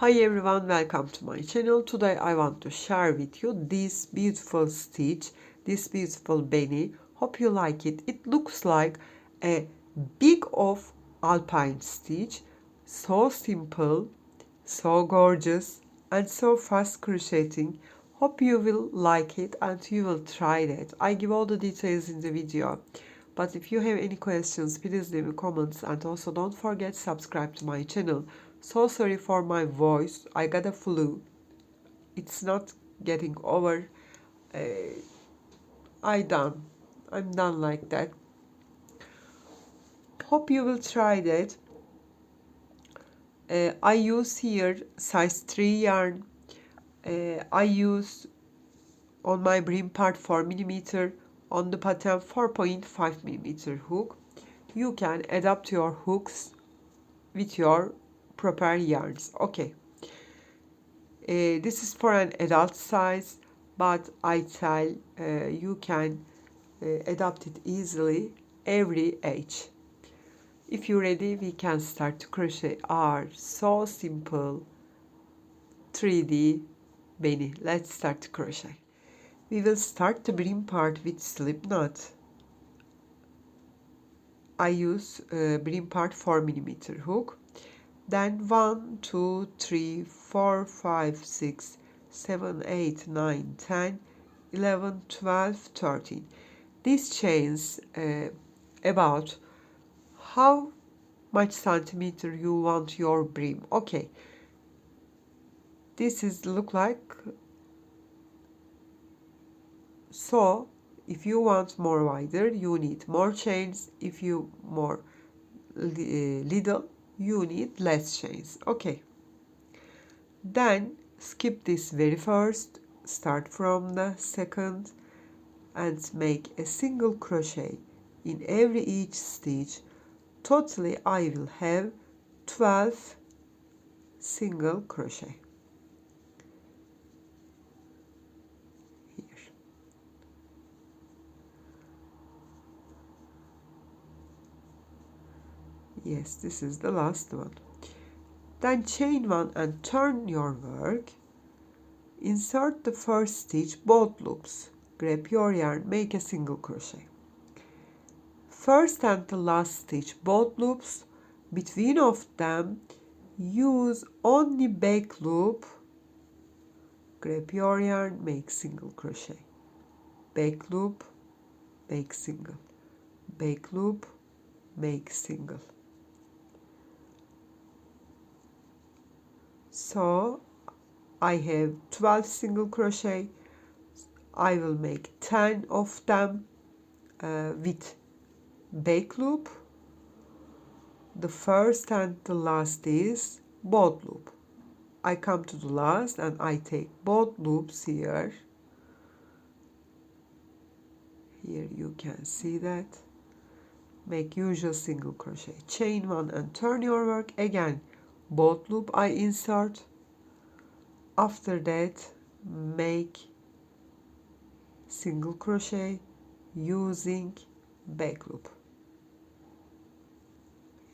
Hi everyone, welcome to my channel. Today I want to share with you this beautiful stitch, this beautiful beanie. Hope you like it. It looks like a big of alpine stitch. So simple, so gorgeous and so fast crocheting. Hope you will like it and you will try that. I give all the details in the video. But if you have any questions, please leave me comments and also don't forget subscribe to my channel. So sorry for my voice, I got a flu. It's not getting over. I'm done like that. Hope you will try that. I use here size 3 yarn. I use on my brim part 4mm, on the pattern 4.5mm hook. You can adapt your hooks with your proper yarns. Okay. This is for an adult size, but I tell you can adapt it easily every age. If you're ready, we can start to crochet our so simple 3D beanie. Let's start to crochet. We will start the brim part with slip knot. I use brim part 4mm hook. Then 1, 2, 3, 4, 5, 6, 7, 8, 9, 10, 11, 12, 13. These chains about how much centimeter you want your brim. Okay. This is look like so. If you want more wider, you need more chains. If you more little, you need less chains. Okay. Then skip this very first, start from the second and make a single crochet in every each stitch. Totally I will have 12 single crochet here. Yes, this is the last one. Then chain one and turn your work. Insert the first stitch both loops. Grab your yarn, make a single crochet. First and the last stitch both loops. Between of them use only back loop. Grab your yarn, make single crochet. Back loop, make single. Back loop, make single. So I have 12 single crochet. I will make 10 of them with back loop. The first and the last is both loop. I come to the last and I take both loops here. Here you can see that. Make usual single crochet. Chain one and turn your work. Again, both loop I insert. After that, make single crochet using back loop.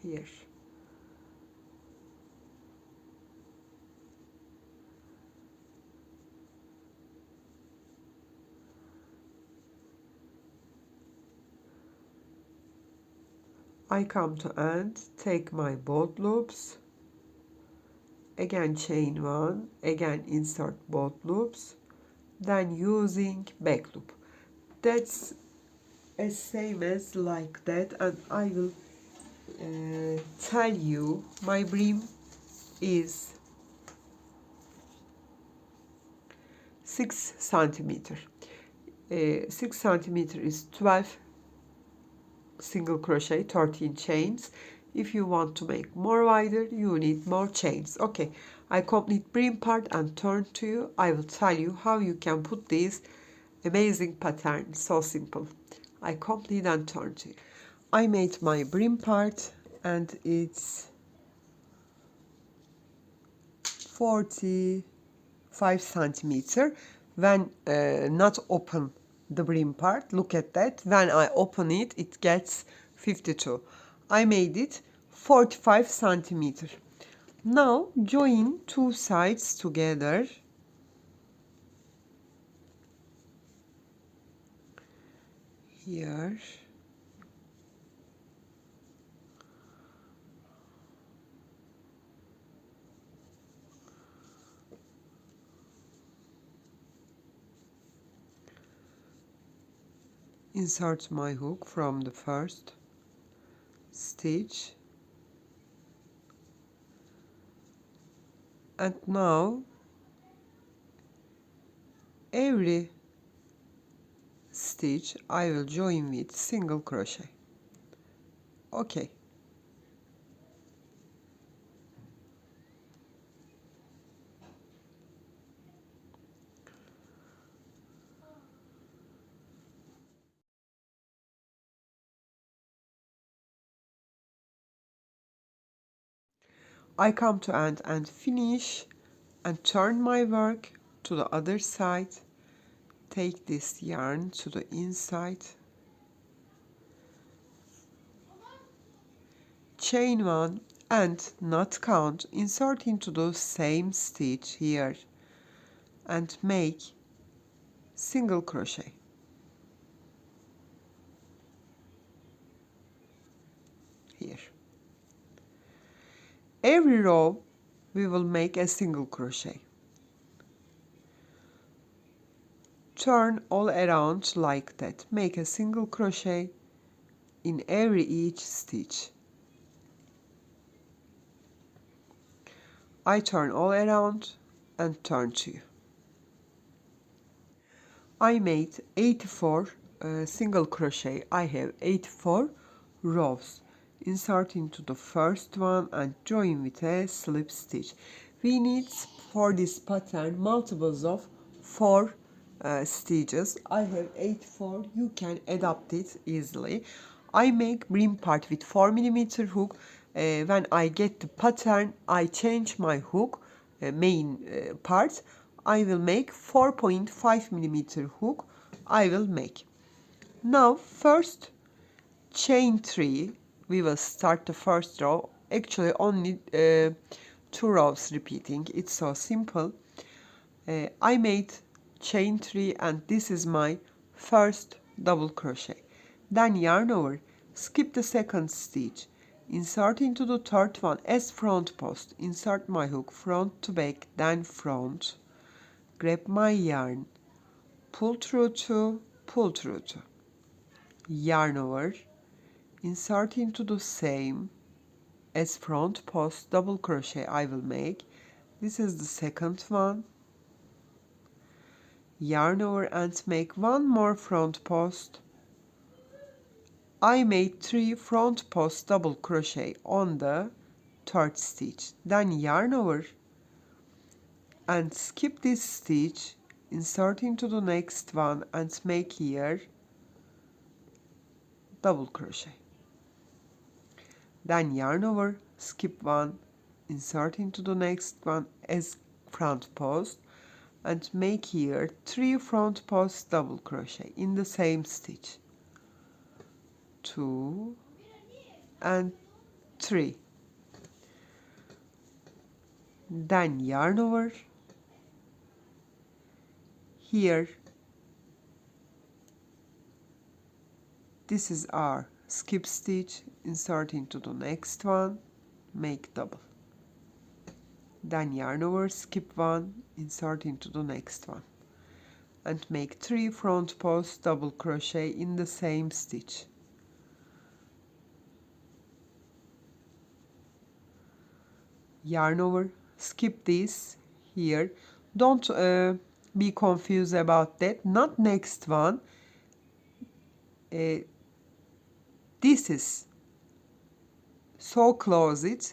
Here. I come to end, take my both loops, again chain one, again insert both loops, then using back loop. That's as same as like that, and I will tell you my brim is 6 centimeter. 6 centimeter is 12 single crochet, 13 chains. If you want to make more wider, you need more chains. Okay, I complete brim part and turn to you. I will tell you how you can put this amazing pattern. So simple. I complete and turn to you. I made my brim part and it's 45 centimeter. When not open the brim part, look at that. When I open it, it gets 52. I made it 45 centimeter. Now join two sides together. Here. Insert my hook from the first stitch. And now every stitch I will join with single crochet. Okay. I come to end and finish and turn my work to the other side. Take this yarn to the inside. Chain one and not count, insert into the same stitch here and make single crochet. Here. Every row we will make a single crochet. Turn all around like that. Make a single crochet in each stitch. I turn all around and turn to you. I made 84 single crochet. I have 84 rows. Insert into the first one and join with a slip stitch. We need for this pattern multiples of 4 stitches. I have 84. You can adapt it easily. I make brim part with 4mm hook. When I get the pattern, I change my hook main part. I will make 4.5mm hook. I will make. Now first chain 3. We will start the first row. Actually only 2 rows repeating. It's so simple. I made chain 3 and this is my first double crochet. Then yarn over, skip the second stitch, insert into the third one as front post, insert my hook front to back, then front, grab my yarn, pull through 2, pull through 2, yarn over, insert into the same as front post, double crochet I will make. This is the second one, yarn over and make one more front post. I made 3 front post double crochet on the third stitch, then yarn over and skip this stitch, insert into the next one and make here double crochet, then yarn over, skip one, insert into the next one as front post and make here 3 front post double crochet in the same stitch, 2 and 3, then yarn over, here this is our skip stitch, insert into the next one, make double, then yarn over, skip one, insert into the next one and make 3 front post double crochet in the same stitch, yarn over, skip this here. Don't be confused about that, not next one. This is so close it,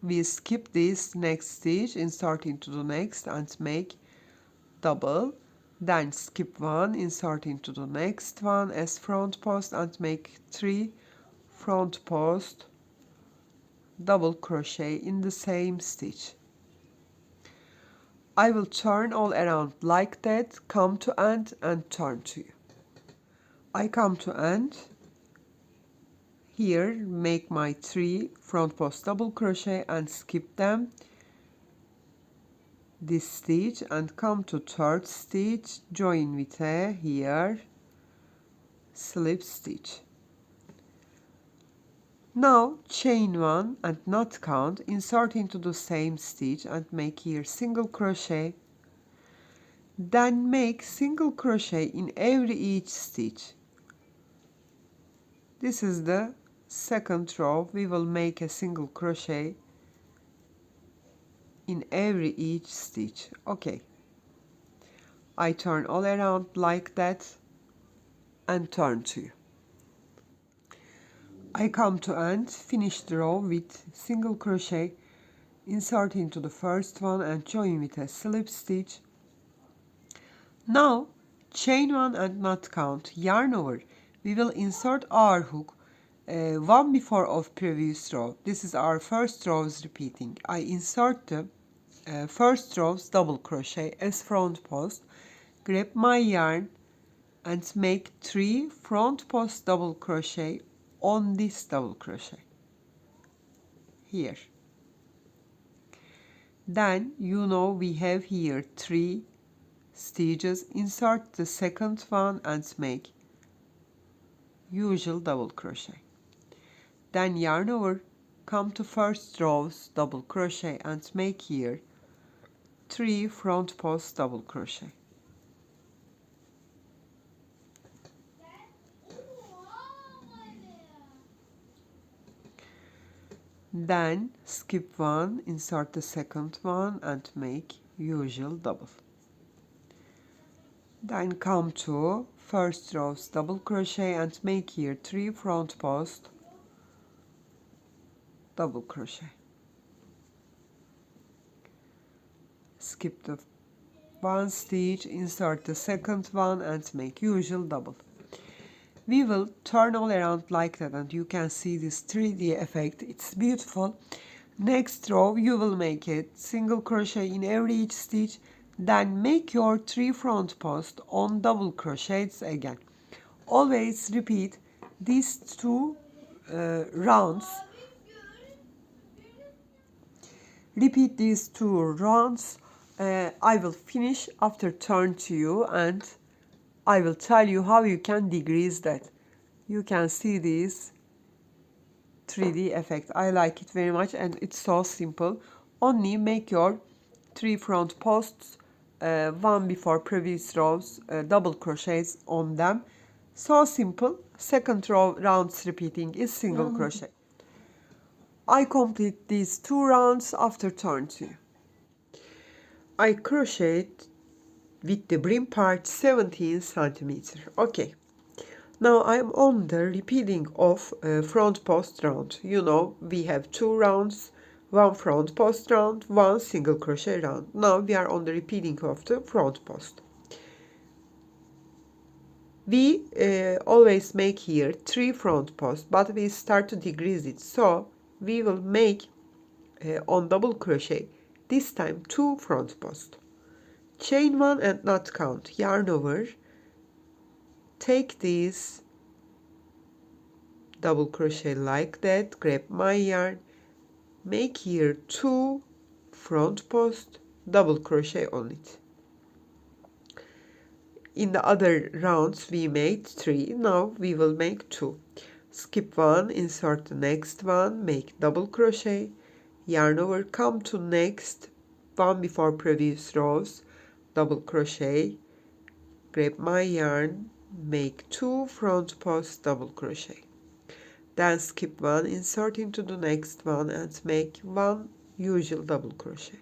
we skip this next stitch, insert into the next and make double, then skip one, insert into the next one as front post and make 3 front post double crochet in the same stitch. I will turn all around like that, come to end and turn to you. I come to end, here make my 3 front post double crochet and skip them, this stitch and come to third stitch, join with a here slip stitch. Now chain 1 and not count, insert into the same stitch and make here single crochet, then make single crochet in every each stitch. This is the second row. We will make a single crochet in every each stitch. Okay, I turn all around like that and turn to you. I come to end, finish the row with single crochet, insert into the first one and join with a slip stitch. Now chain 1 and not count, yarn over. We will insert our hook one before of previous row. This is our first rows repeating. I insert the first rows double crochet as front post, grab my yarn and make 3 front post double crochet on this double crochet here. Then you know we have here 3 stitches. Insert the second one and make usual double crochet. Then yarn over, come to first rows double crochet and make here 3 front post double crochet. Then skip one, insert the second one and make usual double. Then come to first rows double crochet and make here 3 front post double crochet. Skip the one stitch, insert the second one and make usual double. We will turn all around like that and you can see this 3D effect. It's beautiful. Next row you will make a single crochet in every each stitch, then make your 3 front post on double crochets again. Always repeat these 2 rounds. Repeat these 2 rounds. I will finish after turn to you and I will tell you how you can decrease that. You can see this 3D effect. I like it very much and it's so simple. Only make your 3 front posts, one before previous rows, double crochets on them. So simple. Second row rounds repeating is single crochet. I complete these 2 rounds after turn to you. I crocheted with the brim part 17 centimeter. Okay, now I am on the repeating of front post round. You know we have 2 rounds, 1 front post round, 1 single crochet round. Now we are on the repeating of the front post. We always make here 3 front posts, but we start to decrease it, so we will make on double crochet this time 2 front posts. Chain 1 and not count, yarn over, take this double crochet like that, grab my yarn, make here 2 front post, double crochet on it. In the other rounds we made 3, now we will make 2. Skip one, insert the next one, make double crochet, yarn over, come to next one before previous rows, double crochet, grab my yarn, make 2 front posts double crochet, then skip one, insert into the next one and make 1 usual double crochet,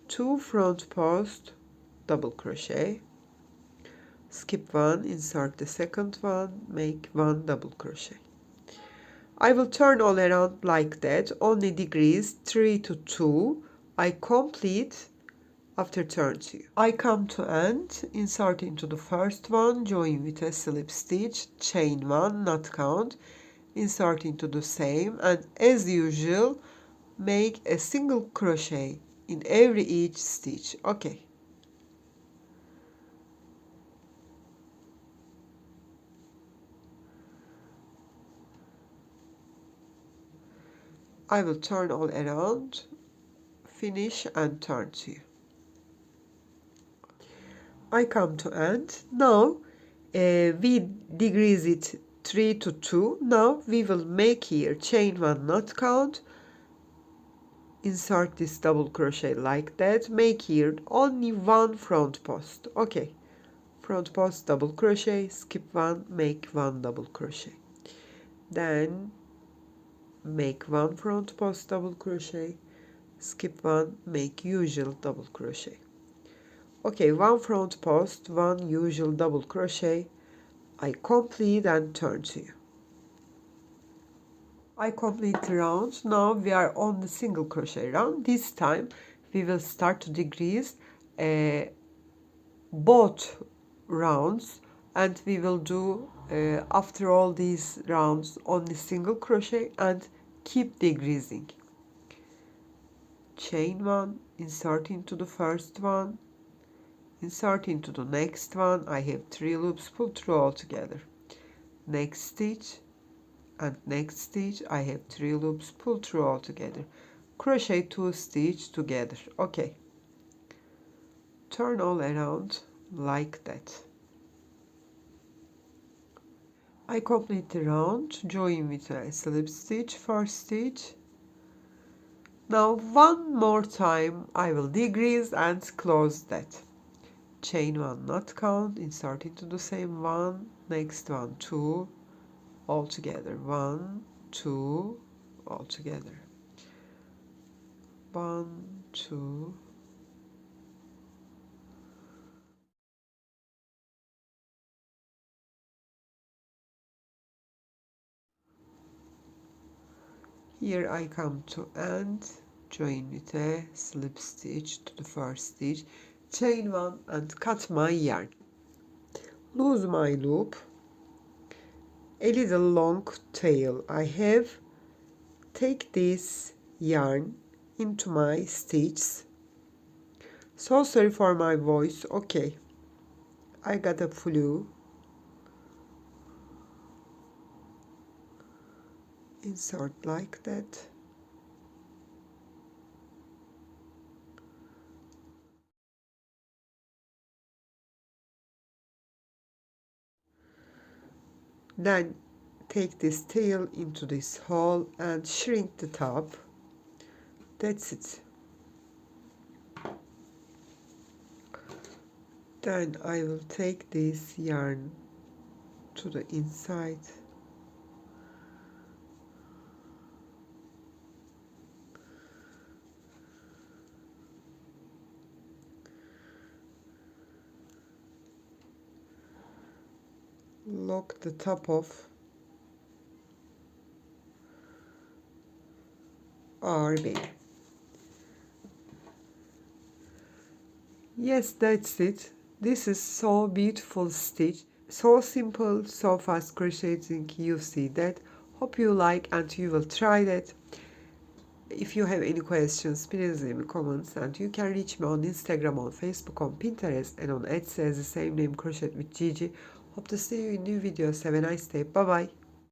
2 front posts double crochet, skip one, insert the second one, make 1 double crochet. I will turn all around like that, only decrease 3 to 2. I complete after turn 2. I come to end, insert into the first one, join with a slip stitch, chain 1, not count, insert into the same, and as usual make a single crochet in every each stitch. Okay. I will turn all around, finish and turn to you. I come to end. Now we decrease it 3 to 2. Now we will make here chain 1 not count, insert this double crochet like that, make here only one front post. Okay, front post, double crochet, skip 1, make 1 double crochet, then make 1 front post, double crochet, skip 1, make usual double crochet. Okay, 1 front post, 1 usual double crochet. I complete and turn to you. I complete the round. Now we are on the single crochet round. This time we will start to decrease both rounds, and we will do after all these rounds only single crochet and keep decreasing. Chain 1, insert into the first one, insert into the next one. I have 3 loops, pull through all together. Next stitch and next stitch, I have 3 loops, pull through all together. Crochet 2 stitch together. Okay, turn all around like that. I complete the round, join with a slip stitch, first stitch. Now one more time I will decrease and close that. Chain 1 not count, insert into the same one, next one 2, all together, 1, 2, all together, 1, 2, here I come to end, join with a slip stitch to the first stitch, chain 1 and cut my yarn. Lose my loop, a little long tail I have, take this yarn into my stitches. So sorry for my voice. Okay, I got a flu. Insert like that. Then take this tail into this hole and shrink the top. That's it. Then I will take this yarn to the inside. Lock the top of our bean. Yes, that's it. This is so beautiful stitch, so simple, so fast crocheting. You see that. Hope you like and you will try that. If you have any questions, please leave me comments, and you can reach me on Instagram, on Facebook, on Pinterest, and on Etsy as the same name, Crochet with Gigi. Hope to see you in new videos. Have a nice day. Bye bye.